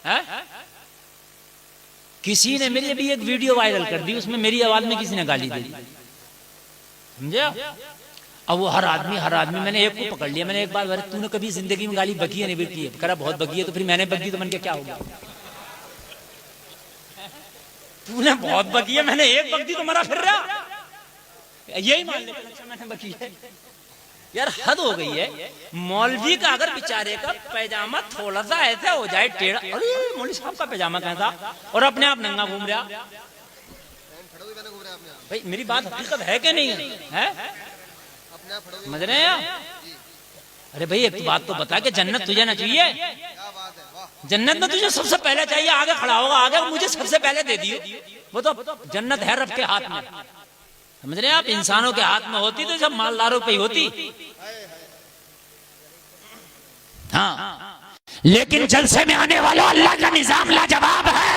है? किसी ने मेरी अभी एक वीडियो वायरल कर दी, उसमें मेरी आवाज में किसी ने गाली दे दी, समझे? अब वो हर आदमी मैंने एक को पकड़ लिया, मैंने एक बार, तूने कभी जिंदगी में गाली बकी है नहीं बकी है? करा बहुत बकी है। तो फिर मैंने बकी तो मन के क्या होगा? तूने बहुत बकी है, मैंने एक बकी तो मरा फिर रहा, यही मान ले मैंने बकी है। यार हद हो गई है। मौलवी का अगर बेचारे का पैजामा थोड़ा सा ऐसा हो जाए टेढ़ा, अरे मौलवी साहब का पैजामा कैसा, और अपने आप नंगा घूम रहा। भाई मेरी बात हकीकत है कि नहीं है? समझ रहे हैं? अरे भाई एक बात तो बता के जन्नत तुझे ना चाहिए? जन्नत में तुझे सबसे पहले चाहिए, आगे खड़ा होगा, आगे मुझे सबसे पहले दे दियो। वो तो जन्नत है रब के हाथ में, समझ रहे हैं आप? इंसानों के हाथ में होती तो सब मालदारों पे ही होती। हाँ, लेकिन जलसे में आने वालों अल्लाह का निजाम लाजवाब है,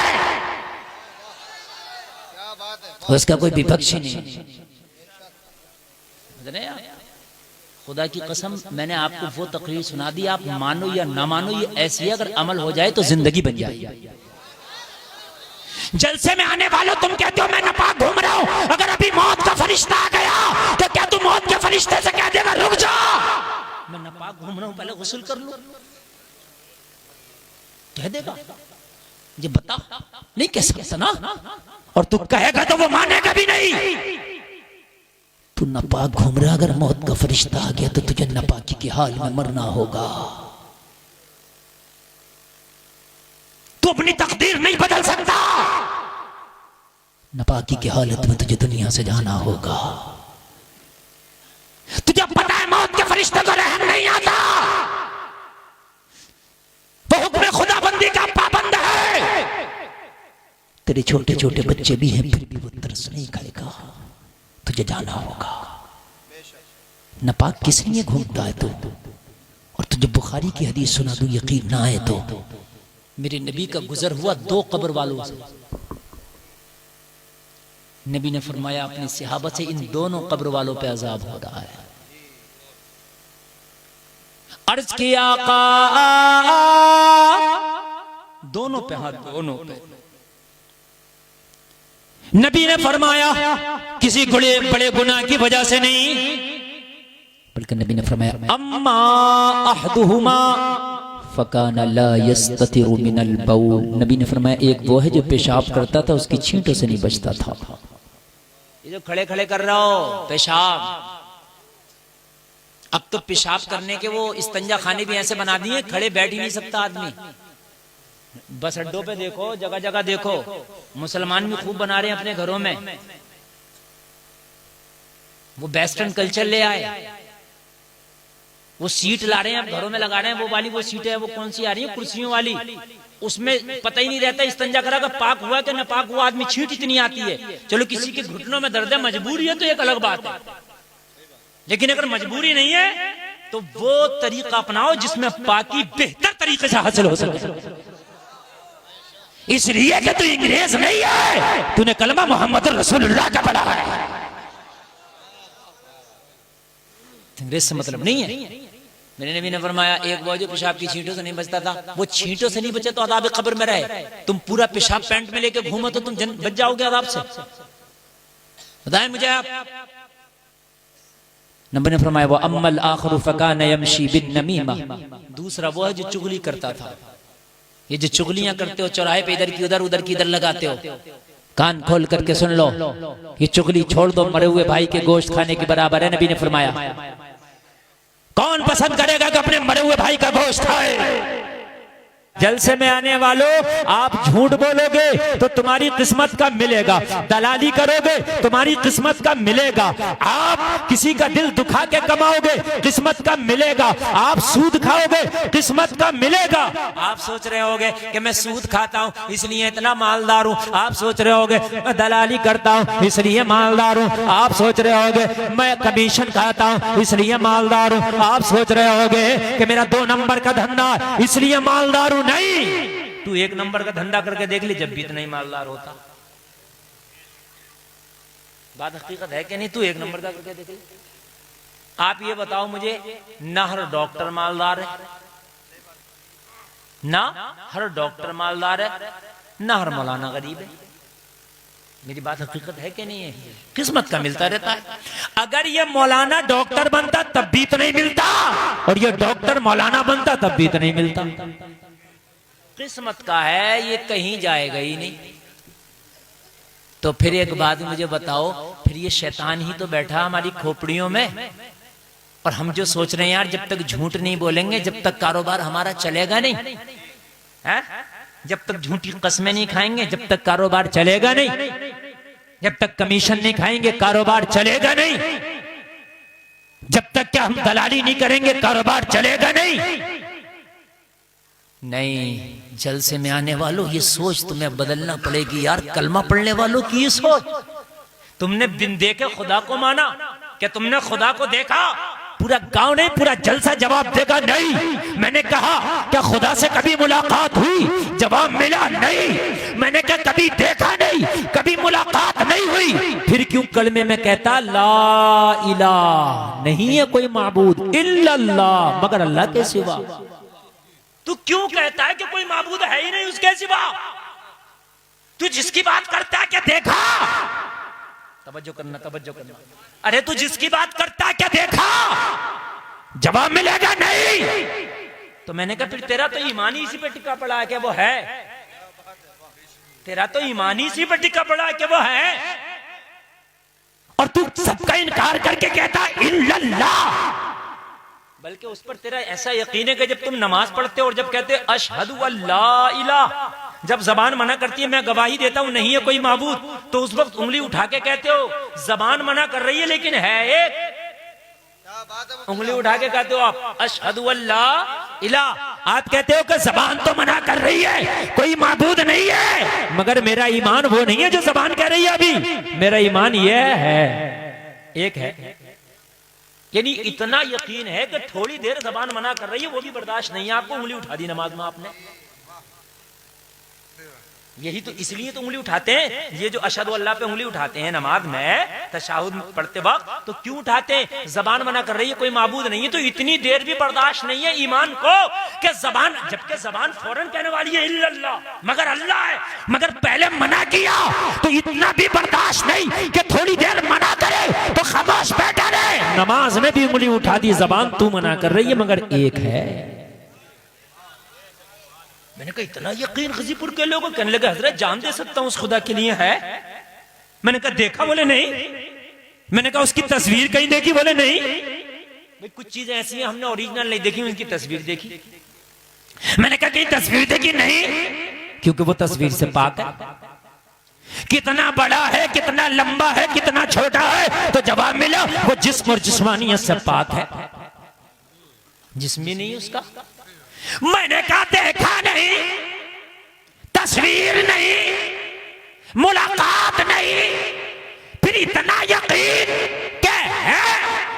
उसका कोई विपक्ष ही नहीं। समझ रहे हैं? खुदा की कसम, मैंने आपको वो तकरीर सुना दी, आप मानो या ना मानो, ये ऐसी है अगर अमल हो जाए तो जिंदगी बन जाए। जलसे में आने वालों, तुम कहते हो मैं नापाक घूम रहा हूं, अगर अभी मौत का फरिश्ता आ गया तो क्या तुम मौत के फरिश्ते से कह देगा रुक जा, मैं नापाक घूम रहा हूं, पहले गुस्ल कर लो? कह देगा? ये बता, नहीं कह सकता ना, और तू कहेगा तो वो मानेगा भी नहीं। तू नापाक घूम रहा, अगर मौत का फरिश्ता आ गया तो तुझे नापाकी के हाल में मरना होगा। तू अपनी तकदीर नहीं बदल सकता, नापाकी की हालत में तुझे दुनिया से जाना होगा। तुझे पता है मौत के फरिश्ते को रहम नहीं आता, वो हुक्म खुदाबंदी का पाबंद है। तेरे छोटे छोटे बच्चे भी हैं, फिर भी वो तरस नहीं खाएगा, तुझे जाना होगा। नापाक किस लिए घूमता है तू? और तुझे बुखारी की हदीस सुना दूं, यकीन ना आए तो, मेरे नबी का गुजर हुआ 2 कब्र वालों से। नबी ने फरमाया अपने सहाबा से, इन दोनों कब्र वालों पे अजाब हो रहा है। अर्ज किया आका, दोनों पे, हाथ दोनों पे। नबी ने फरमाया किसी बड़े गुनाह की वजह से नहीं, बल्कि नबी ने फरमाया अम्मा अहदुहुमा फकाना ला यस्ततिरु मिनल बौल। नबी ने फरमाया एक वो है जो पेशाब करता था, उसकी छींटों से नहीं बचता था। ये जो खड़े खड़े कर रहा हो पेशाब, अब तो पेशाब करने के वो इस्तंजा खाने भी ऐसे बना दिए, खड़े बैठ ही नहीं सकता आदमी। बस अड्डों पे देखो, जगह जगह देखो, मुसलमान भी खूब बना रहे हैं अपने घरों में। वो वेस्टर्न कल्चर ले आए, वो सीट ला रहे हैं, अब घरों में लगा रहे हैं। वो वाली वो सीट है, वो कौन सी आ रही है, कुर्सियों वाली, उसमें पता ही नहीं रहता इस्तंजा करा पाक हुआ कि नापाक हुआ। आदमी छींट इतनी आती है। चलो किसी के घुटनों में दर्द है, मजबूरी है तो एक अलग बात है, लेकिन अगर मजबूरी नहीं है तो वो तरीका अपनाओ जिसमें पाकी बेहतर तरीके से हासिल हो सके। इसलिए कि तू अंग्रेज नहीं है, तूने कलमा मोहम्मद रसूलुल्लाह का पढ़ा है। अंग्रेज से मतलब नहीं है। मेरे नबी ने फरमाया एक वो जो पेशाब की छींटों से नहीं बचता था, वो छींटों से नहीं बचे तो अदाब कब्र में रहे। तुम पूरा पेशाब पैंट में लेके घूमो तो तुम बच जाओगे अदाब से। बताएं मुझे आप। नबी ने फरमाया वो अम्मल आखिरु फकान यमशी बिन नमीमा, दूसरा वो है जो चुगली करता था। ये जो चुगलियां करते हो चौराहे पे, इधर की उधर की इधर लगाते हो, कान खोल करके सुन लो, ये चुगली छोड़ दो, मरे हुए भाई के गोश्त खाने के बराबर है। नबी ने फरमाया कौन पसंद करेगा कि अपने मरे हुए भाई का गोश्त खाए? जलसे में आने वालों, आप झूठ बोलोगे तो तुम्हारी किस्मत का मिलेगा, दलाली करोगे तुम्हारी किस्मत का मिलेगा, आप किसी का दिल दुखा के कमाओगे किस्मत का मिलेगा, आप सूद खाओगे किस्मत का मिलेगा। आप सोच रहे होगे कि मैं सूद खाता हूं इसलिए इतना मालदार हूं, आप सोच रहे होगे मैं दलाली करता हूं इसलिए मालदार हूं, आप सोच रहे होगे मैं कमीशन खाता हूं इसलिए मालदार हूं, आप सोच रहे होगे कि मेरा 2 नंबर का धंधा इसलिए मालदार हूं। नहीं, तू 1 नंबर का धंधा करके देख ली, जब भी इतना ही मालदार होता। बात हकीकत है कि नहीं? तू 1 नंबर का करके देख ली। आप ये बताओ मुझे, नहर डॉक्टर मालदार है, ना हर डॉक्टर मालदार है, ना हर मौलाना गरीब है। मेरी बात हकीकत है कि नहीं है? किस्मत का मिलता रहता है। अगर ये मौलाना डॉक्टर बनता तब भी तो नहीं मिलता, और ये डॉक्टर मौलाना बनता तब भी तो नहीं मिलता। किस्मत का है, ये कहीं जाएगा ही नहीं। तो फिर एक बात मुझे बताओ, फिर ये शैतान ही तो बैठा हमारी खोपड़ियों में, और हम जो सोच रहे हैं यार जब तक झूठ नहीं बोलेंगे, जब तक कारोबार हमारा चलेगा नहीं है? जब तक झूठी कस्में नहीं खाएंगे, जब तक कारोबार चलेगा नहीं, जब तक कमीशन नहीं खाएंगे कारोबार चलेगा नहीं, जब तक क्या हम दलाली नहीं करेंगे कारोबार चलेगा नहीं। जलसे में आने वालों, ये सोच तुम्हें बदलना पड़ेगी यार। कलमा पढ़ने वालों की ये सोच, तुमने बिन देखे खुदा को माना? क्या तुमने खुदा को देखा? पूरा गांव नहीं, पूरा जलसा जवाब देगा नहीं। मैंने कहा क्या खुदा से कभी मुलाकात हुई? जवाब मिला नहीं। मैंने कहा कभी देखा नहीं, कभी मुलाकात नहीं हुई। फिर क्यों कलमे में कहता ला इलाहा, नहीं है कोई माबूद इल्लल्लाह, मगर अल्लाह के सिवा। तू क्यों कहता है कि कोई माबूद है ही नहीं उसके सिवा? तू जिसकी बात करता है क्या देखा? तवज्जो करना, तवज्जो करना। अरे तू जिसकी बात करता है क्या देखा? जवाब मिलेगा नहीं। तो मैंने कहा फिर तेरा तो ईमान ही इसी पे टिका पड़ा है कि वो है। तेरा तो ईमान ही इसी पे टिका पड़ा है कि वो है, और तू सबका इनकार करके कहता इल्लल्लाह। बल्कि उस पर तेरा ऐसा यकीन है कि जब तुम नमाज पढ़ते हो और जब कहते अशहदु अल्ला इलाहा, जब जबान मना करती है मैं गवाही देता हूं नहीं है कोई माबूद, तो उस वक्त उंगली उठा के कहते हो जबान मना कर रही है लेकिन है एक। उंगली उठा के कहते हो आप अशहदु अल्ला इलाहा। आप कहते हो कि जबान तो मना कर रही है, कोई माबूद नहीं है, मगर मेरा ईमान वो नहीं है जो जबान कह रही है। अभी मेरा ईमान ये है, एक है। यानी इतना यकीन है कि थोड़ी देर जबान मना कर रही है वो भी बर्दाश्त नहीं है आपको। उंगली उठा दी नमाज में आपने। यही तो इसलिए तो उंगली उठाते हैं। ये जो अशहदु अल्लाह पे उंगली उठाते हैं नमाज में तशहुद पढ़ते वक्त, तो क्यों उठाते हैं? जबान मना कर रही है, कोई माबूद नहीं है, तो इतनी देर भी बर्दाश्त नहीं है ईमान को कि जबान, जबकि जबान फौरन कहने वाली है इल्लल्लाह, मगर अल्लाह है, मगर पहले मना किया तो इतना भी बर्दाश्त नहीं कि थोड़ी देर मना करे तो खामोश बैठा रहे। नमाज में भी उंगली उठा दी, जबान तू मना कर रही है मगर एक है। मैंने कहा इतना यकीन गजीपुर के लोगों, कहने लगे हजरत जान दे सकता हूं उस खुदा के लिए है। मैंने कहा देखा? बोले नहीं। मैंने कहा उसकी तस्वीर कहीं देखी? बोले नहीं। भाई कुछ चीजें ऐसी हैं हमने ओरिजिनल नहीं देखी, उनकी तस्वीर देखी। मैंने कहा कहीं तस्वीर देखी? नहीं, क्योंकि वो तस्वीर से पाक है। कितना बड़ा है, कितना लंबा है, कितना छोटा है, तो जवाब मिला वो जिस्म और जिस्मानियत से पाक है, जिस्म नहीं उसका। मैंने कहा देखा नहीं, तस्वीर नहीं, मुलाकात नहीं, फिर इतना यकीन के है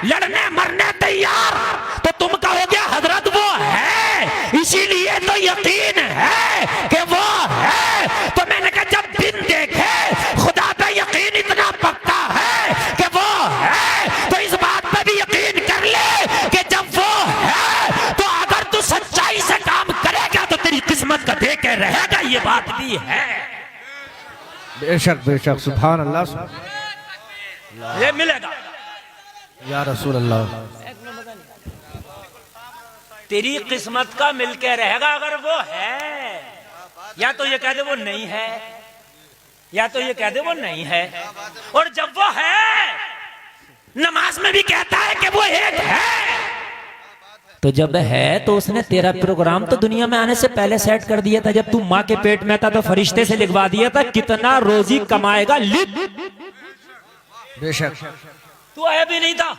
लड़ने मरने तैयार, तो तुम कहोगे हजरत वो है इसीलिए तो यकीन है कि वो है। तो मैंने कहा जब बिन देखे खुदा पे यकीन इतना पक्का है कि वो है, तो इस बात पे भी यकीन कर ले कि जब वो है तो अगर तू सच्चाई से काम करेगा तो तेरी किस्मत का दे के रहेगा। ये बात भी है। बेशक बेशक, सुभान अल्लाह, ये मिलेगा या रसूल अल्लाह। तेरी किस्मत का मिलके रहेगा अगर वो है। या तो ये कह दे वो नहीं है, या तो ये कह दे वो नहीं है। और जब वो है, नमाज में भी कहता है कि वो एक है। तो जब है तो उसने तेरा प्रोग्राम तो दुनिया में आने से पहले सेट कर दिया था। जब तू माँ के पेट में था तो फरिश्ते से लिखवा दिया था कितना रोजी कमाएगा, लिख। बेशक तू आया भी नहीं था,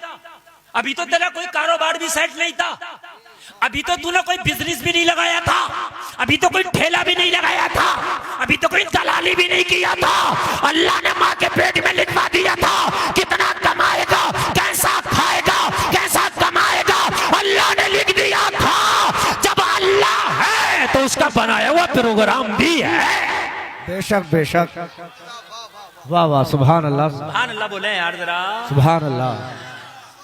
अभी तो तेरा कोई कारोबार भी सेट नहीं था, अभी तो तूने कोई बिजनेस भी नहीं लगाया था, अभी तो कोई ठेला भी नहीं लगाया था, अभी तो कोई दलाली भी नहीं किया था। अल्लाह ने माँ के पेट में लिखवा दिया था कितना कमाएगा, कैसा खाएगा, कैसा कमाएगा, अल्लाह ने लिख दिया था। जब अल्लाह है तो उसका बनाया हुआ प्रोग्राम भी है। बेशक बेशक, वाह वाह, सुभान अल्लाह, सुभान अल्लाह बोले यार जरा, सुभान अल्लाह।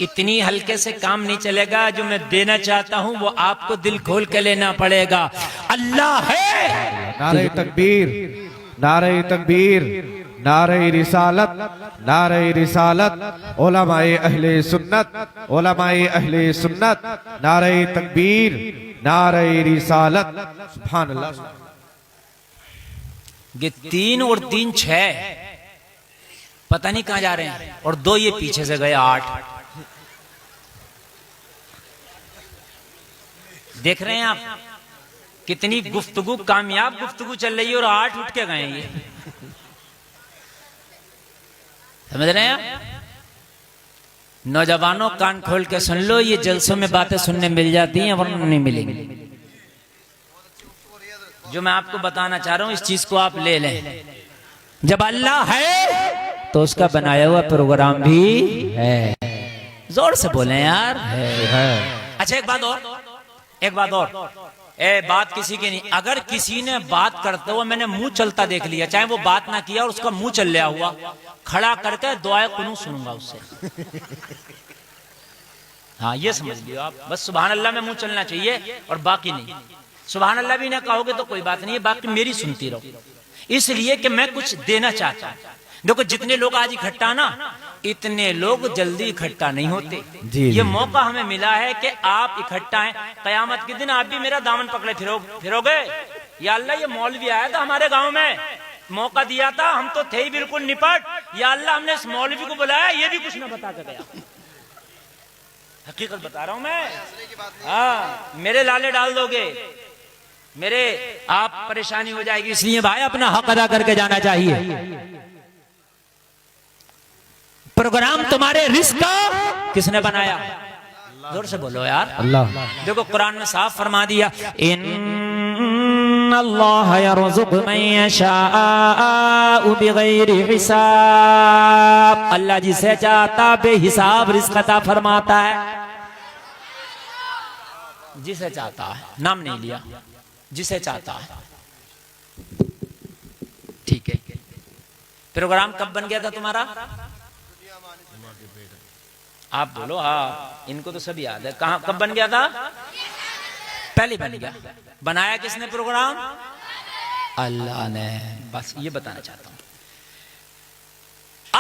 इतनी हल्के से काम नहीं चलेगा। जो मैं देना चाहता हूं वो आपको दिल खोल के लेना पड़ेगा। अल्लाह है। नारे तकबीर, नारे तकबीर, नारे रिसालत, नारे रिसालत, उलमाए अहले सुन्नत, उलमाए अहले सुन्नत, नारे तकबीर, नारे रिसालत। सुभान अल्लाह। ये 3 और 3 6, पता नहीं कहां जा रहे हैं, और 2 ये पीछे से गए 8। देख रहे हैं आप कितनी गुफ्तगू, कामयाब गुफ्तगू चल रही है, और 8 उठ के गए ये। समझ रहे हैं आप? नौजवानों कान खोल के सुन लो, ये जलसों में बातें सुनने मिल जाती हैं वरना नहीं मिलेंगी। जो मैं आपको बताना चाह रहा हूं इस चीज को आप ले लें। जब अल्लाह है तो उसका बनाया हुआ प्रोग्राम भी है। जोर से बोले यार, है। अच्छा एक बात और, बात किसी की नहीं। अगर किसी ने बात करते हुए मैंने मुंह चलता देख लिया, चाहे वो बात ना किया और उसका मुंह चल लिया हुआ, खड़ा करके दुआए कुनू सुनूंगा उससे। हाँ ये समझ लियो आप, बस सुभान अल्लाह में मुंह चलना चाहिए और बाकी नहीं। सुभान अल्लाह भी ना कहोगे तो कोई बात नहीं है, बाकी मेरी सुनती रहो, इसलिए कि मैं कुछ देना चाहता हूं। देखो जितने लोग आज इकट्ठा ना, इतने लोग जल्दी इकट्ठा नहीं होते। ये मौका हमें मिला है कि आप इकट्ठा हैं। कयामत के दिन आप भी मेरा दामन पकड़े फिरोगे, या अल्लाह ये मौलवी आया था हमारे गांव में, मौका दिया था, हम तो थे ही बिल्कुल निपट, या अल्लाह हमने इस मौलवी को बुलाया, ये भी कुछ ना बता के गया। हकीकत बता रहा हूं मैं। हाँ मेरे लाले डाल दोगे, मेरे आप परेशानी हो जाएगी, इसलिए भाई अपना हक अदा करके जाना चाहिए। प्रोग्राम तुम्हारे रिस्क का किसने बनाया? जोर से बोलो यार, अल्लाह। देखो कुरान में साफ फरमा दिया, इन्नल्लाह यर्ज़ुक़ु मन यशाअ बिग़ैरि हिसाब। अल्लाह जिसे चाहता बेहिसाब रिस्क अता फरमाता है, जिसे चाहता है, नाम नहीं लिया, जिसे चाहता है। ठीक है, प्रोग्राम कब बन गया था तुम्हारा? आप बोलो। हाँ इनको तो सब याद है। कहां कब बन गया था? पहले बन गया। बनाया किसने प्रोग्राम? अल्लाह ने। बस ये बताना चाहता हूं।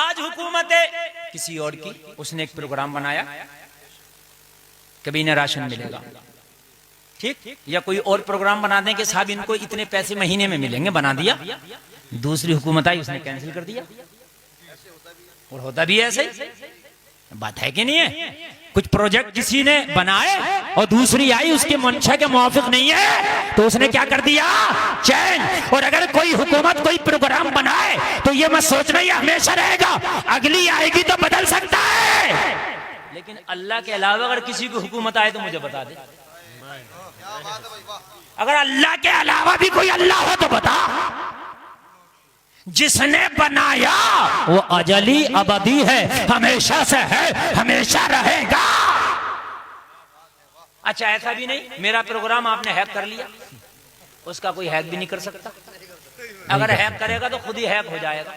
आज हुकूमत है किसी और की, उसने एक प्रोग्राम बनाया, कभी इन्हें राशन मिलेगा, ठीक, या कोई और प्रोग्राम बना दें कि साहब इनको इतने पैसे महीने में मिलेंगे, बना दिया। दूसरी हुकूमत आई, उसने कैंसिल कर दिया। और होता भी ऐसे ही, बात है कि नहीं है? कुछ प्रोजेक्ट किसी ने बनाए और दूसरी आई उसके मंशा के मुआफिक नहीं है तो उसने क्या कर दिया? चेंज। और अगर कोई हुकूमत कोई प्रोग्राम बनाए तो ये मत सोचना ये हमेशा रहेगा, अगली आएगी तो बदल सकता है। लेकिन अल्लाह के अलावा अगर किसी की हुकूमत आए तो मुझे बता दे। अगर अल्लाह के अलावा भी कोई अल्लाह हो तो बता। जिसने बनाया वो अजली अबदी है, हमेशा से है, हमेशा रहेगा। अच्छा ऐसा भी नहीं मेरा प्रोग्राम आपने हैक कर लिया, उसका कोई हैक भी नहीं कर सकता। अगर हैक करेगा तो खुद ही हैक हो जाएगा।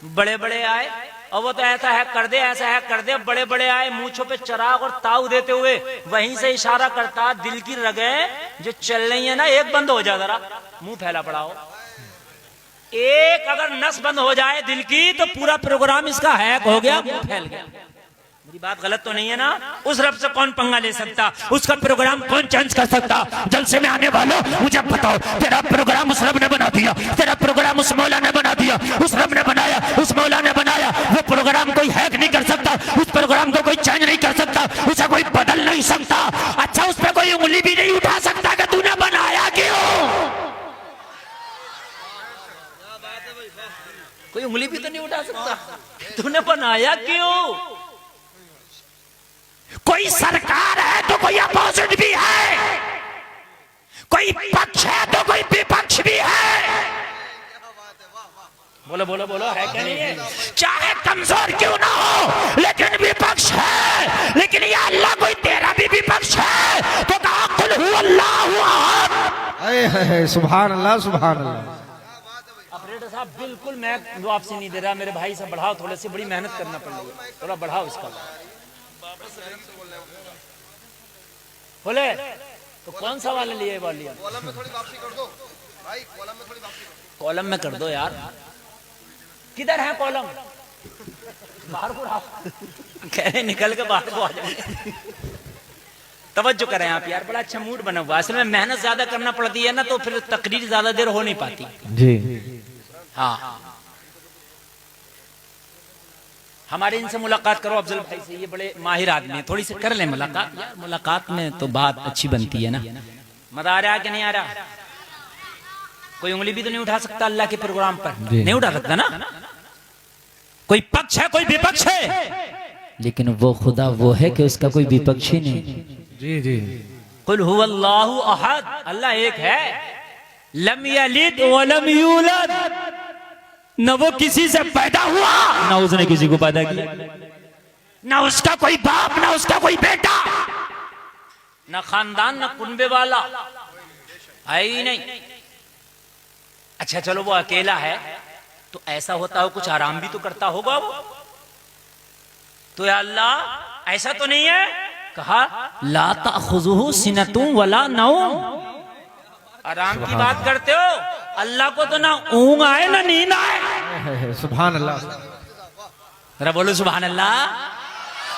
बड़े बड़े आए और वो तो ऐसा हैक कर दे, ऐसा हैक कर दे। बड़े बड़े आए मूंछों पे चराग और ताऊ देते हुए वहीं से इशारा करता, दिल की रगें जो चल रही है ना, एक बंद हो जाए, जरा मुंह फैला पड़ा हो, एक अगर नस बंद हो जाए दिल की तो पूरा प्रोग्राम इसका हैक हो गया, मुंह फैल गया। मेरी बात गलत तो नहीं है ना? उस रब से कौन पंगा ले सकता? उसका प्रोग्राम कौन चेंज कर सकता? जलसे में आने वालों मुझे बताओ, तेरा प्रोग्राम उस रब ने बना दिया, तेरा प्रोग्राम उस मौला ने बना दिया, उस रब ने बनाया, उस मौला ने बनाया। वो प्रोग्राम कोई हैक नहीं कर सकता, उस प्रोग्राम को कोई चेंज नहीं कर सकता, उसे कोई बदल नहीं सकता। अच्छा उस पर कोई उंगली भी नहीं उठा सकता कि तूने बनाया क्यों? कोई उंगली भी तो नहीं उठा सकता, तूने बनाया क्यों? कोई सरकार है तो कोई अपोजिट भी है, कोई पक्ष है तो कोई विपक्ष भी है। बोलो बोलो बोलो, है क्या नहीं है? चाहे कमजोर क्यों ना हो लेकिन विपक्ष है। लेकिन ये अल्लाह कोई तेरा भी विपक्ष है तो कहा कुल हु अल्लाहु अहद। सुभान अल्लाह, सुभान अल्लाह। ऑपरेटर साहब बिल्कुल मैं आपसे नहीं दे रहा, मेरे भाई से बढ़ाओ, थोड़ी सी बड़ी मेहनत करना पड़ेगी, थोड़ा बढ़ाओ इसका। बोले तो कौन सा वाला लिए वॉल्यूम? कॉलम में थोड़ी वापसी कर दो भाई, कॉलम में थोड़ी वापसी कर दो। कॉलम में कर दो यार। किधर है कॉलम? बाहर को कह रहे निकल के बाहर को आ जाए। तवज्जो करें आप यार, बड़ा अच्छा मूड बना हुआ। असल में मेहनत ज्यादा करना पड़ती है ना, तो फिर तकरीर ज्यादा देर हो नहीं पाती। जी हाँ, हमारे इनसे मुलाकात करो अफजल भाई से, ये बड़े माहिर आदमी हैं, थोड़ी सी कर ले मुलाकात यार। मुलाकात में तो बात अच्छी बनती है ना। मजा आ रहा है कि नहीं आ रहा? कोई उंगली भी तो नहीं उठा सकता अल्लाह के प्रोग्राम पर, नहीं उठा सकता ना। कोई पक्ष है, कोई विपक्ष है, लेकिन वो खुदा वो है कि उसका कोई विपक्ष ही नहीं। जी जी कुल हुवल्लाहु अहद, अल्लाह एक है। लम यलिद वलम यूलद, न वो किसी से पैदा हुआ न उसने किसी को पैदा किया, न उसका कोई बाप न उसका कोई बेटा, न खानदान न कुनबे वाला है ही नहीं। अच्छा चलो वो अकेला है तो ऐसा होता हो कुछ आराम भी तो करता होगा वो, तो या अल्लाह ऐसा तो नहीं है। कहा ला ताखुजुहु सिनतुम वला नौम, आराम की बात करते हो, अल्लाह को तो ना ऊंग आए ना नींद आए। सुभान अल्लाह, जरा बोलो सुभान अल्लाह।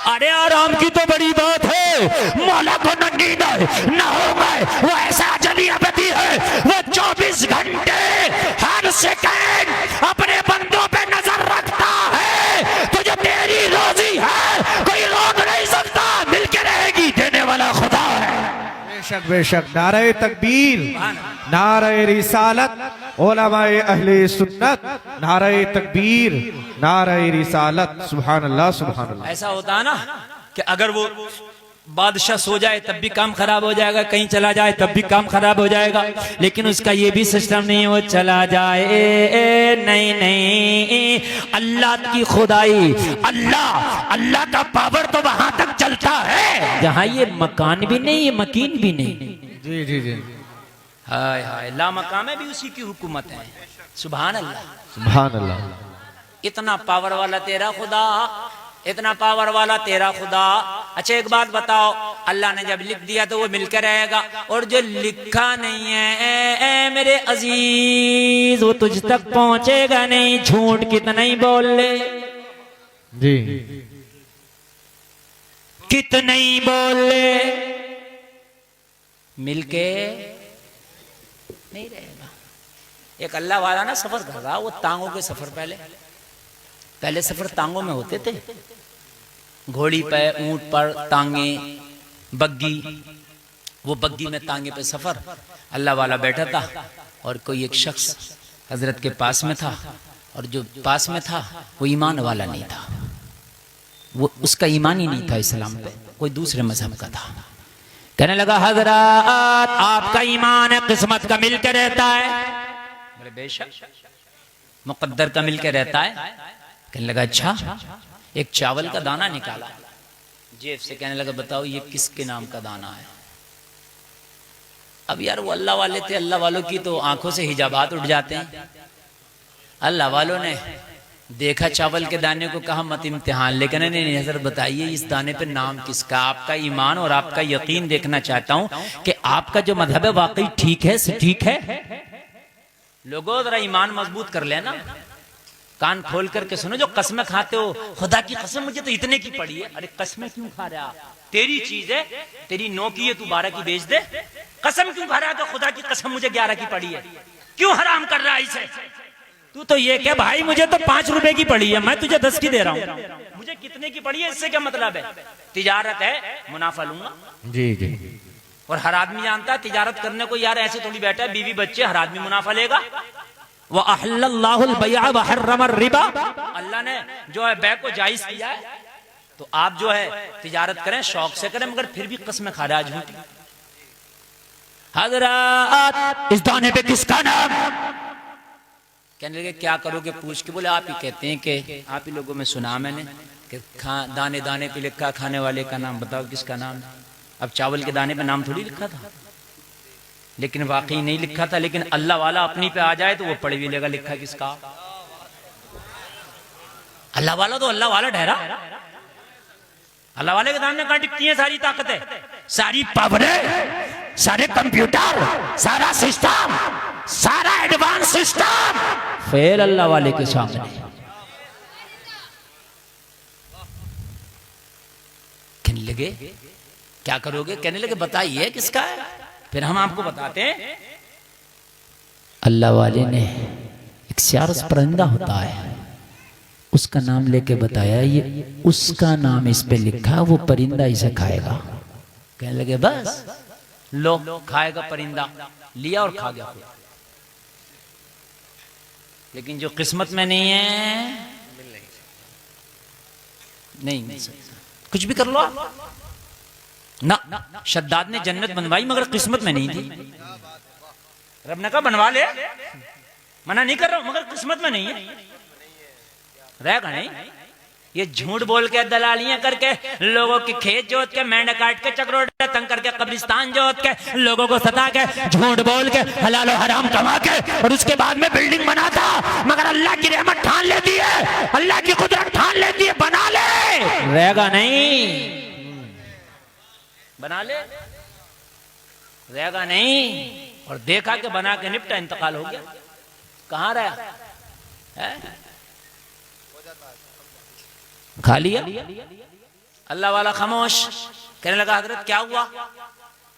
अरे आराम की तो बड़ी बात है, मौला को न नींद आए न ऊंग आए, वो ऐसा अजली अबदी है, वो 24 घंटे हर सेकंड अपने बंदों पे नजर रखता है। तो जो तेरी रोजी है कोई रोक नहीं सकता, मिलके रहेगी, देने वाला खुदा है। बेशक बेशक। नारे तकबीर, नारे रिसालत, उलमाए अहले सुन्नत, नारे तकबीर, नारे रिसालत। सुभान अल्लाह सुभान अल्लाह। ऐसा होता है ना कि अगर वो बादशाह सो जाए तब भी काम खराब हो जाएगा, कहीं चला जाए तब भी काम खराब हो जाएगा, लेकिन उसका ये भी सिस्टम नहीं है वो चला जाए। नहीं नहीं, अल्लाह की खुदाई, अल्लाह का पावर तो वहां तक चलता है जहां ये मकान भी नहीं, ये मकीन भी नहीं। जी जी जी, हाय हाय, ला मकाम भी उसी की हुकूमत है। सुभान अल्लाह सुभान अल्लाह। इतना पावर वाला तेरा खुदा, इतना पावर वाला तेरा खुदा। अच्छा एक बात बताओ, अल्लाह ने जब लिख दिया तो वो मिलकर रहेगा, और जो लिखा नहीं है मेरे अजीज वो तुझ तक पहुंचेगा नहीं, झूठ कितना ही बोल ले। जी कितना ही बोल ले, मिलके नहीं रहेगा। एक अल्लाह वाला ना सफर कर रहा, वो टांगों के सफर, पहले सफर टांगों में होते थे, घोड़ी पे, ऊंट पर टांगे, बग्गी, वो बग्गी में टांगे पे सफर। अल्लाह वाला बैठा था और कोई एक शख्स हजरत के पास में था, और जो पास में था वो ईमान वाला नहीं था, वो उसका ईमान ही नहीं था इस्लाम पे, कोई दूसरे मजहब का था। कहने लगा हजरत आपका ईमान है किस्मत का मिलकर रहता है। बोले बेशक मुकद्दर का मिलकर रहता है। कहने लगा अच्छा। एक चावल का दाना निकाला जेब से, कहने लगा बताओ ये किसके नाम का दाना है। अब यार वो अल्लाह वाले थे, अल्लाह वालों की तो आंखों से हिजाबात उठ जाते हैं। अल्लाह वालों ने देखा चावल के दाने को, कहा मत इम्तिहान, लेकिन नहीं हजरत बताइए इस दाने पे नाम किसका। आपका ईमान और आपका यकीन देखना चाहता हूं कि आपका जो मजहब है वाकई ठीक है, ठीक है। लोगों जरा ईमान मजबूत कर लेना, कान खोल करके सुनो। जो कसमें खाते हो, खुदा की कसम मुझे तो इतने की पड़ी है। अरे कसमें क्यों खा रहा, तेरी चीज है, तेरी 9 की है, तू 12 की बेच दे। कसम क्यों खा रहा है कि खुदा की कसम मुझे 11 की पड़ी है, क्यों हराम कर रहा है इसे। तू तो ये कह भाई मुझे तो 5 रुपए की पड़ी है, मैं तुझे 10 की दे रहा हूं, मुझे कितने की पड़ी है, इससे क्या मतलब है। तिजारत है, मुनाफा लूंगा। जी जी। और हर आदमी जानता है तिजारत करने को यार ऐसे थोड़ी बैठा है, बीवी बच्चे, हर आदमी मुनाफा लेगा। व अहल्लल्लाहुल बैअ व हर्रमर रिबा, अल्लाह ने जो है बै को जायज किया है, तो आप जो है तिजारत करें, शौक से करें, मगर फिर भी कसमें खा रहा है झूठी। हजरत इस दाने पे किसका नाम। कहने लगे क्या करोगे पूछ के। बोले आप ही कहते हैं कि आप ही लोगों में सुना मैंने कि दाने दाने पे लिखा खाने वाले का नाम, बताओ किसका नाम। अब चावल के दाने पे नाम थोड़ी लिखा था, लेकिन वाकई नहीं लिखा था, लेकिन अल्लाह वाला अपनी पे आ जाए तो वो पढ़ भी लेगा लिखा किसका। अल्लाह वाला तो अल्लाह वाला ठहरा। अल्लाह वाले के सामने कहां टिकती है सारी ताकत है, सारी पावर है, सारे कंप्यूटर, सारा सिस्टम, सारा एडवांस सिस्टम फेल अल्लाह वाले के सामने। कहने लगे क्या करोगे? कहने लगे बताइए किसका है, फिर हम आपको बताते हैं। अल्लाह वाले ने एक स्यारस परिंदा होता है, उसका नाम लेके बताया, ये उसका नाम इस पे लिखा, वो परिंदा इसे खाएगा। कहने लगे बस लो खाएगा परिंदा, लिया और खा गया। लेकिन जो किस्मत में नहीं है नहीं मिल सकता, कुछ भी कर लो ना। शद्दाद ने जन्नत बनवाई मगर किस्मत में नहीं थी। रब ने कहा बनवा ले, मना नहीं कर रहा हूं, मगर किस्मत में नहीं है, रहेगा नहीं। ये झूठ बोल के दलालियां करके लोगों की खेत जोत के, मेंढक काट के, चक्रोड़ तंग करके, कब्रिस्तान जोत के, लोगों को सता के, झूठ बोल के, हलाल और हराम कमा के, और उसके बाद में बिल्डिंग बनाता। मगर अल्लाह की रहमत ठान लेती है, अल्लाह की कुदरत ठान लेती है, बना ले, रहेगा नहीं। बना ले, रहेगा नहीं। और देखा कि बना के निपटा, इंतकाल हो गया, कहां रहा है? खा लिया। अल्लाह वाला खामोश। कहने लगा हजरत क्या हुआ?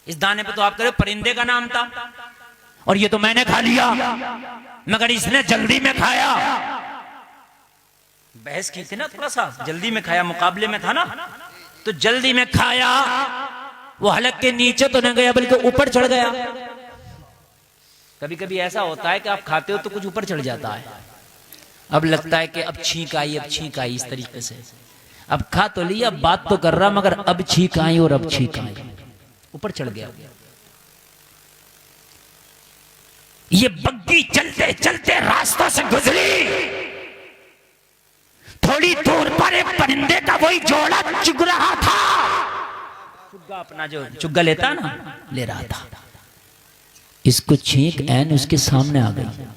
इस दाने पे तो आप कह परिंदे का नाम था और ये तो मैंने खा लिया, मगर इसने जल्दी में खाया। बहस की थी ना, थोड़ा सा जल्दी में खाया, मुकाबले में था ना, तो जल्दी में खाया। वो हलक के नीचे तो न गया बल्कि ऊपर चढ़ गया। कभी कभी ऐसा होता है कि आप खाते हो तो कुछ ऊपर चढ़ जाता है, अब लगता है कि अब छींक आई, अब छींक आई, इस तरीके से। अब खा तो लिया, बात तो कर रहा, मगर अब छींक आई और अब छींक आई, ऊपर चढ़ गया। ये बग्गी चलते चलते रास्तों से गुजरी, थोड़ी दूर पर एक परिंदे का वही जोड़ा चुग रहा था। चुग्गा अपना जो चुग्गा लेता ना, ले रहा था। इसको छींक ऐन उसके सामने आ गई,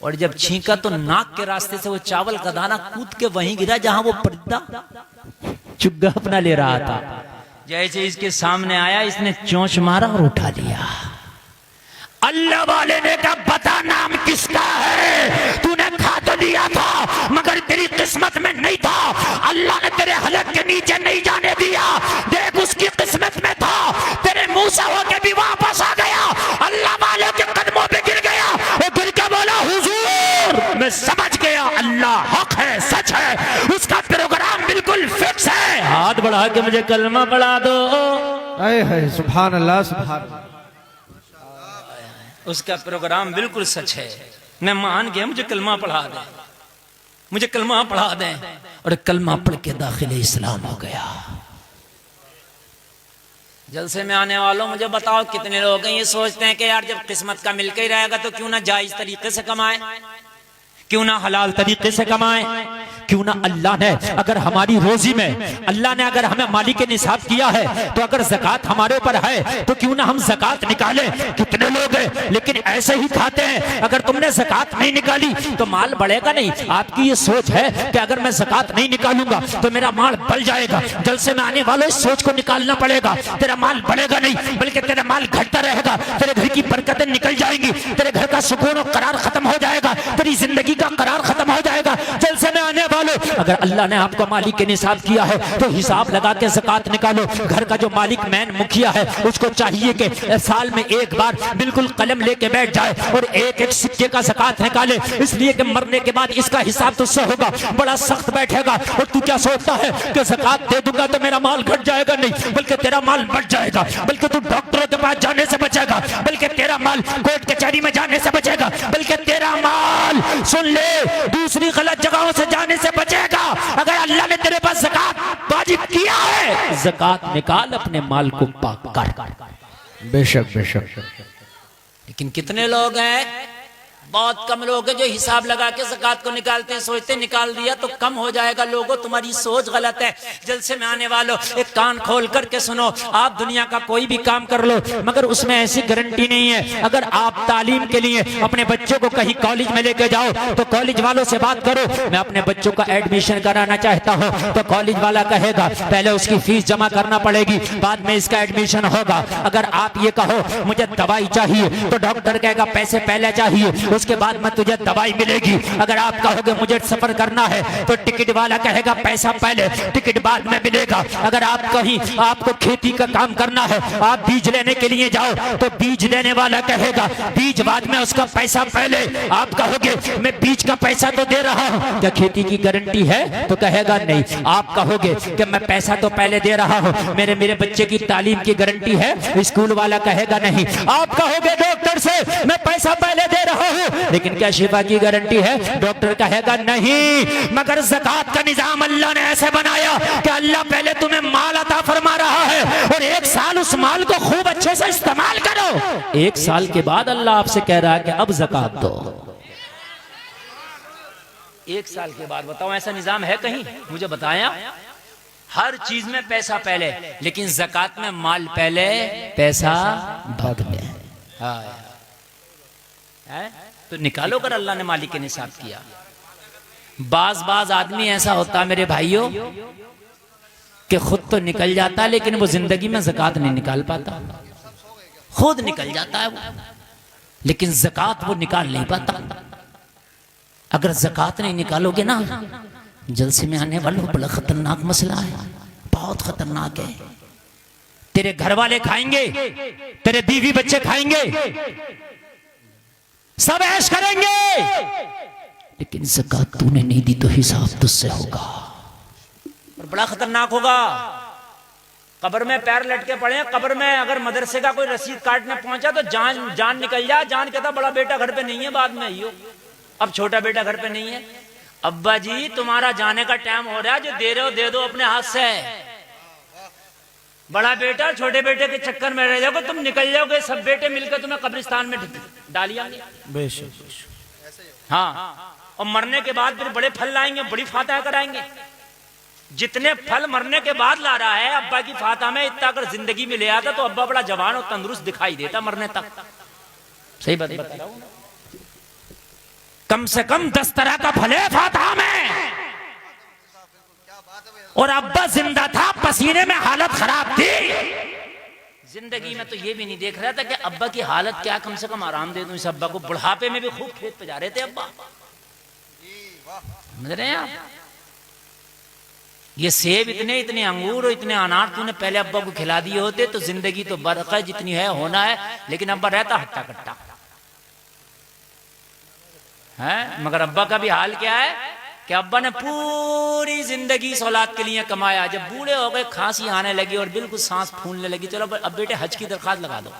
और जब छींका तो नाक के रास्ते से वो चावल का दाना कूद के वहीं गिरा जहां वो परिंदा चुग्गा अपना ले रहा था। जैसे इसके सामने आया, इसने चोंच मारा और उठा लिया। अल्लाह वाले ने कहा बता नाम किसका है? तूने खा तो लिया था मगर तेरी किस्मत में नहीं था, अल्लाह ने तेरे हलक के नीचे नहीं जाने दिया। देख उसकी किस्मत में था, तेरे मुंह से होके भी वापस आ गया, अल्लाह वाले के कदमों पे गिर गया। वो गिर के बोला हुजूर मैं समझ गया, अल्लाह हक है, सच है, उसका प्रोग्राम बिल्कुल फिक्स है। हाथ बढ़ा के मुझे कलमा पढ़ा दो। सुभान अल्लाह, सुभान अल्लाह। उसका प्रोग्राम बिल्कुल सच है। मैं मान गया, मुझे कलमा पढ़ा दे, मुझे कलमा पढ़ा दें। और कलमा पढ़ के दाखिले इस्लाम हो गया। जलसे में आने वालों मुझे बताओ कितने लोग हैं ये सोचते हैं कि यार जब किस्मत का मिलकर ही रहेगा तो क्यों ना जायज तरीके से कमाएं, क्यों ना हलाल तरीके से कमाएं, क्यों ना अल्लाह ने अगर हमारी रोजी में अल्लाह ने अगर हमें मालिक निसाब किया है तो अगर ज़कात हमारे ऊपर है तो क्यों ना हम ज़कात निकालें। कितने लोग हैं लेकिन ऐसे ही खाते हैं। अगर तुमने ज़कात नहीं निकाली तो माल बढ़ेगा नहीं। आपकी ये सोच है कि अगर मैं ज़कात नहीं निकालूंगा तो मेरा माल बढ़ जाएगा। जलसे में आने वालों इस सोच को निकालना पड़ेगा। तेरा माल बढ़ेगा नहीं बल्कि तेरा माल घटता रहेगा। तेरे घर की बरकतें निकल जाएंगी, तेरे घर का सुकून और करार खत्म हो जाएगा, तेरी जिंदगी का करार खत्म हो जाएगा। जलसे में आने वालों अगर अल्लाह ने आपको मालिक के निसाब किया है तो हिसाब लगा के ज़कात निकालो। घर का जो मालिक मैन मुखिया है उसको चाहिए कि साल में एक बार बिल्कुल कलम लेके बैठ जाए और एक एक सिक्के का ज़कात निकाले, इसलिए कि मरने के बाद इसका हिसाब तुझसे होगा, बड़ा सख्त बैठेगा। और तू क्या सोचता है कि ज़कात दे दूंगा तो मेरा माल घट जाएगा? नहीं, बल्कि तेरा माल बढ़ जाएगा, बल्कि तू डॉक्टरों के पास जाने से बचेगा, बल्कि तेरा माल कोर्ट कचहरी में जाने से बचेगा, बल्कि तेरा माल सुन ले दूसरी गलत जगहों से जाने से बचेगा। अगर अल्लाह ने तेरे पास ज़कात वाजिब किया है, ज़कात निकाल, अपने माल को पाक कर। बेशक बेशक। लेकिन कितने लोग हैं बहुत कम लोग हैं जो हिसाब लगा के ज़कात को निकालते हैं, सोचते निकाल दिया तो कम हो जाएगा। लोगों, तुम्हारी सोच गलत है। जलसे में आने वालों, एक कान खोल करके सुनो। आप दुनिया का कोई भी काम कर लो, मगर उसमें ऐसी गारंटी नहीं है। अगर आप तालीम के लिए अपने बच्चों को कहीं कॉलेज में लेके जाओ तो कॉलेज वालों से बात करो, मैं अपने बच्चों का एडमिशन कराना चाहता हूँ, तो कॉलेज वाला कहेगा पहले उसकी फीस जमा करना पड़ेगी, बाद में इसका एडमिशन होगा। अगर आप ये कहो मुझे दवाई चाहिए तो डॉक्टर कहेगा पैसे पहले चाहिए, उसके बाद में तुझे दवाई मिलेगी। अगर आप कहोगे मुझे सफर करना है तो टिकट वाला कहेगा पैसा पहले, टिकट बाद में मिलेगा। अगर आप कहीं आपको खेती का काम करना है, आप बीज लेने के लिए जाओ तो बीज लेने वाला कहेगा बीज बाद में, उसका पैसा पहले। आप कहोगे मैं बीज का पैसा तो दे रहा हूं, क्या खेती की गारंटी है? तो कहेगा नहीं। आप कहोगे कि मैं पैसा तो पहले दे रहा हूं, मेरे बच्चे की तालीम की गारंटी है? स्कूल वाला कहेगा नहीं। आप कहोगे डॉक्टर से मैं पैसा पहले दे रहा हूं, लेकिन क्या शिफा की गारंटी है? डॉक्टर कहेगा नहीं। मगर ज़कात का निजाम अल्लाह ने ऐसे बनाया कि अल्लाह पहले तुम्हें माल अता फरमा रहा है और 1 साल उस माल को खूब अच्छे से इस्तेमाल करो। 1 साल के बाद अल्लाह आपसे कह रहा है कि अब ज़कात दो। 1 साल के बाद। बताओ ऐसा निजाम है कहीं? मुझे बताया। हर चीज में पैसा पहले, लेकिन ज़कात में माल पहले पैसा बाद में। है तो निकालो कर अल्लाह ने मालिक के निसाब किया। बाज आदमी ऐसा होता है मेरे भाइयों कि खुद तो निकल जाता है लेकिन वो जिंदगी में ज़कात नहीं निकाल पाता। खुद निकल जाता है वो, लेकिन ज़कात वो निकाल नहीं पाता। अगर ज़कात नहीं निकालोगे ना, जलसे में आने वालों बड़ा खतरनाक मसला है, बहुत खतरनाक है। तेरे घर वाले खाएंगे, तेरे बीवी बच्चे खाएंगे, सब ऐश करेंगे, लेकिन ज़कात तूने नहीं दी तो हिसाब तुझसे होगा और बड़ा खतरनाक होगा। कब्र में पैर लटके पड़े हैं, कब्र में अगर मदरसे का कोई रसीद काटने पहुंचा तो जान निकल जाए। जान कहता बड़ा बेटा घर पे नहीं है, बाद में आइयो। अब छोटा बेटा घर पे नहीं है, अब्बा जी तुम्हारा जाने का टाइम हो रहा है, जो दे रहे हो दे दो अपने हाथ से। बड़ा बेटा छोटे बेटे के चक्कर में रह जाओगे, तुम निकल जाओगे, सब बेटे मिलकर तुम्हें कब्रिस्तान में डालिएंगे। हाँ, और मरने के बाद फिर बड़े फल लाएंगे, बड़ी फातह कराएंगे। जितने फल मरने के बाद ला रहा है अब्बा की फातह में, इतना अगर जिंदगी में ले आता तो अब्बा बड़ा जवान और तंदुरुस्त दिखाई देता मरने तक। सही बात बता रहा हूं। कम से कम 10 तरह का फल है फातह में, और अब्बा जिंदा था, पसीने में हालत खराब थी। जिंदगी में तो ये भी नहीं देख रहा था कि अब्बा की हालत क्या, कम से कम आराम दे दूं इस अब्बा को। बुढ़ापे में भी खूब खेत पे जा रहे थे अब्बा, समझ रहे हैं आप? ये सेब इतने अंगूर और इतने अनार तूने पहले अब्बा को खिला दिए होते तो जिंदगी तो बरक़ा जितनी है होना है, लेकिन अब्बा रहता हट्टा कट्टा है। मगर अब्बा का भी हाल क्या है कि अब्बा ने पूरी जिंदगी इस औलाद के लिए कमाया। जब बूढ़े हो गए, खांसी आने लगी और बिल्कुल सांस फूलने लगी, चलो अब बेटे हज की दरखास्त लगा दो।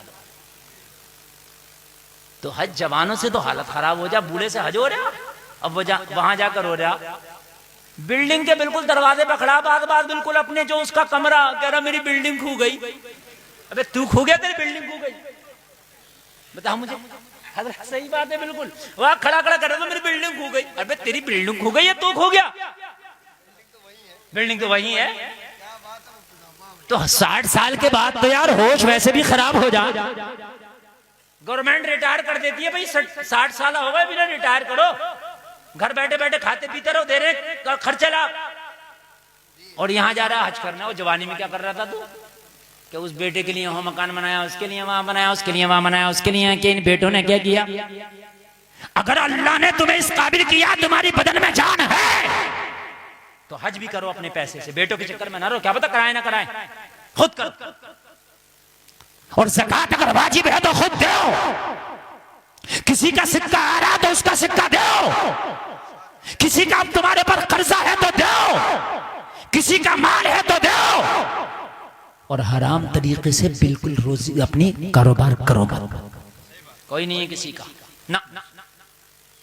तो हज जवानों से तो हालत खराब हो जा, बूढ़े से हज हो रहा, अब वो वहां जाकर हो रहा। बिल्डिंग के बिल्कुल दरवाजे पर खड़ा, बात बिल्कुल अपने जो उसका कमरा, कह रहा मेरी बिल्डिंग खो गई। अबे तू खो गया, तेरी बिल्डिंग खो गई? बता मुझे। सही बात है, बिल्कुल वहां खड़ा कर रहा था, मेरी बिल्डिंग खो गई। अबे तेरी बिल्डिंग खो गई है, तू खो गया? बिल्डिंग तो वही है। तो 60 साल के बाद तो यार होश वैसे भी खराब हो जा। गवर्नमेंट रिटायर कर देती है भाई, 60 साल हो गए, बिना रिटायर करो, घर बैठे बैठे खाते पीते रहो, दे रहे खर्चे ला। और यहाँ जा रहा हज करना। वो जवानी में क्या कर रहा था तू? कि उस बेटे के लिए वहां मकान बनाया, उसके लिए वहां बनाया, उसके लिए वहां बनाया, उसके लिए कि इन बेटों ने क्या किया? अगर अल्लाह ने तुम्हें इस काबिल किया, तुम्हारी बदन में जान है, तो हज भी करो अपने पैसे से, बेटों के चक्कर में ना रहो। क्या पता कराए ना कराए, खुद करो। और ज़कात अगर वाजिब है तो खुद दो। किसी का सिक्का आ रहा तो उसका सिक्का दो। किसी का तुम्हारे पर कर्जा है तो दो। किसी का माल है तो दो। और हराम तरीके से बिल्कुल रोजी अपनी कारोबार करो। कोई नहीं है किसी का ना।